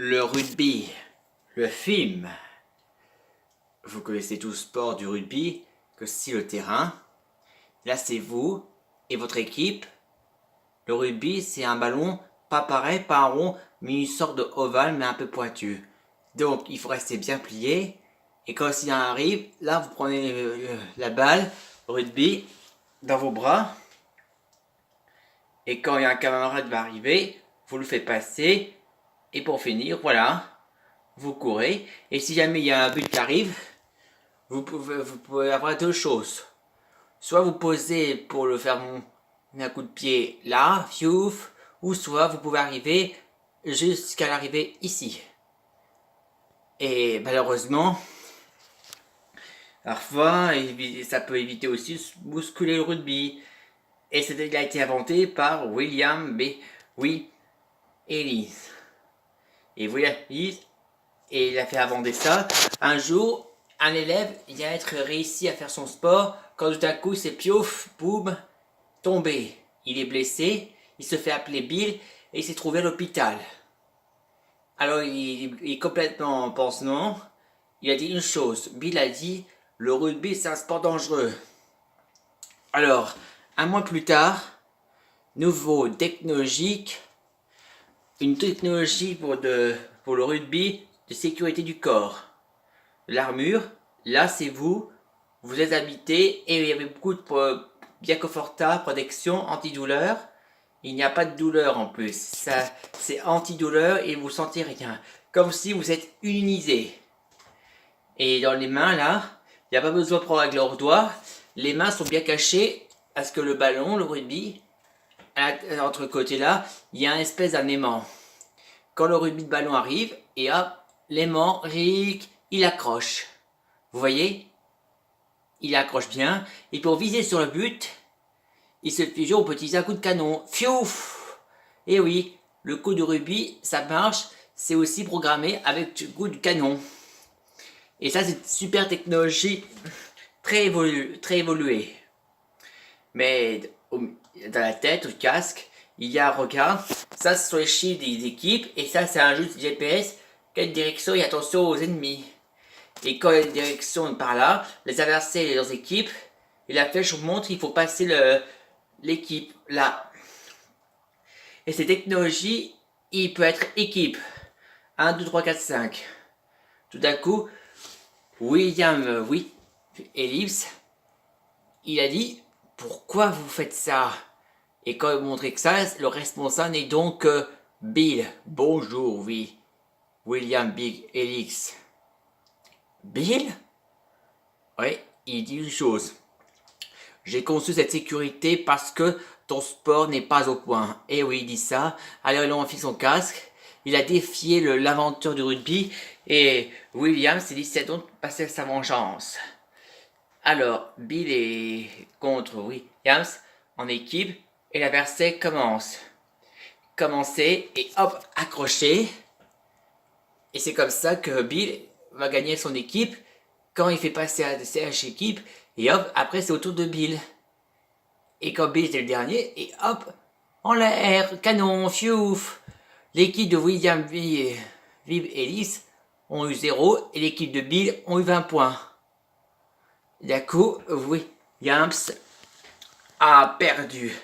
Le rugby, le film. Vous connaissez tout le sport du rugby, que si le terrain. Là, c'est vous et votre équipe. Le rugby, c'est un ballon, pas pareil, pas un rond, mais une sorte de ovale, mais un peu pointu. Donc, il faut rester bien plié. Et quand il arrive, là, vous prenez la balle, rugby, dans vos bras. Et quand il y a un camarade qui va arriver, vous le faites passer. Et pour finir, voilà, vous courez. Et si jamais il y a un but qui arrive, vous pouvez avoir deux choses. Soit vous posez pour le faire un coup de pied là, fiouf, ou soit vous pouvez arriver jusqu'à l'arrivée ici. Et malheureusement, parfois, ça peut éviter aussi de bousculer le rugby. Et il a été inventé par William B. Ellis. Et William Ellis, et il a fait inventer ça. Un jour, un élève, il a être réussi à faire son sport, quand tout à coup, c'est piouf, boum, tombé. Il est blessé, il se fait appeler Bill, et il s'est trouvé à l'hôpital. Alors, il est complètement pansement. Il a dit une chose. Bill a dit, le rugby, c'est un sport dangereux. Alors, un mois plus tard, nouveau technologique, une technologie pour le rugby de sécurité du corps. L'armure, là c'est vous êtes habité et il y avait beaucoup de bien confortable, protection, antidouleur. Il n'y a pas de douleur en plus, ça c'est antidouleur et vous sentez rien, comme si vous êtes immunisé. Et dans les mains là, il n'y a pas besoin de prendre avec leurs doigts, les mains sont bien cachées parce que le ballon, le rugby, entre côtés là, il y a une espèce d'aimant. Quand le rugby de ballon arrive, et hop, l'aimant, ric, il accroche. Vous voyez? Il accroche bien. Et pour viser sur le but, il se fait au petit coup de canon. Fiouf! Et oui, le coup de rugby, ça marche. C'est aussi programmé avec le coup de canon. Et ça, c'est une super technologie très évoluée. Mais dans la tête, au casque, il y a un regard. Ça, ce sont les chiffres des équipes. Et ça, c'est un jeu de GPS. Quelle direction et attention aux ennemis. Et quand il y a une direction par là, les adversaires et leurs équipes, et la flèche vous montre qu'il faut passer l'équipe là. Et cette technologie, il peut être équipe. 1, 2, 3, 4, 5. Tout d'un coup, William Ellis, il a dit, pourquoi vous faites ça? Et quand il montrait que ça, le responsable n'est donc Bill. Bonjour, oui. William Big Ellis. Bill? Oui, il dit une chose. J'ai conçu cette sécurité parce que ton sport n'est pas au point. Et oui, il dit ça. Alors il a enfilé son casque. Il a défié l'inventeur du rugby. Et William s'est dit, c'est donc passer sa vengeance. Alors, Bill est contre Williams en équipe. Et l'adversaire commence. Commencer et hop, accrocher. Et c'est comme ça que Bill va gagner son équipe quand il fait passer à sa équipe. Et hop, après c'est au tour de Bill. Et quand Bill était le dernier, et hop, en l'air, canon, fiouf. L'équipe de William Vive Ellis ont eu 0 et l'équipe de Bill ont eu 20 points. D'un coup, Williams a perdu.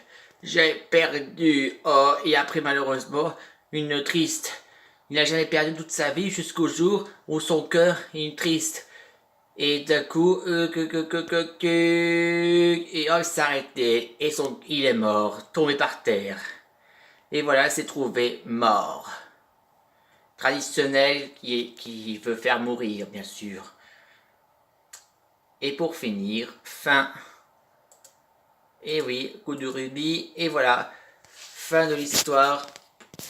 J'ai perdu. Oh, et après malheureusement, une triste. Il n'a jamais perdu toute sa vie jusqu'au jour où son cœur est triste. Et d'un coup, et oh, il s'est arrêté, et il est mort, tombé par terre. Et voilà, il s'est trouvé mort. Traditionnel qui veut faire mourir, bien sûr. Et pour finir, fin. Et oui, coup de rubis, et voilà, fin de l'histoire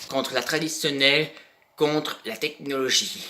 contre la traditionnelle, contre la technologie.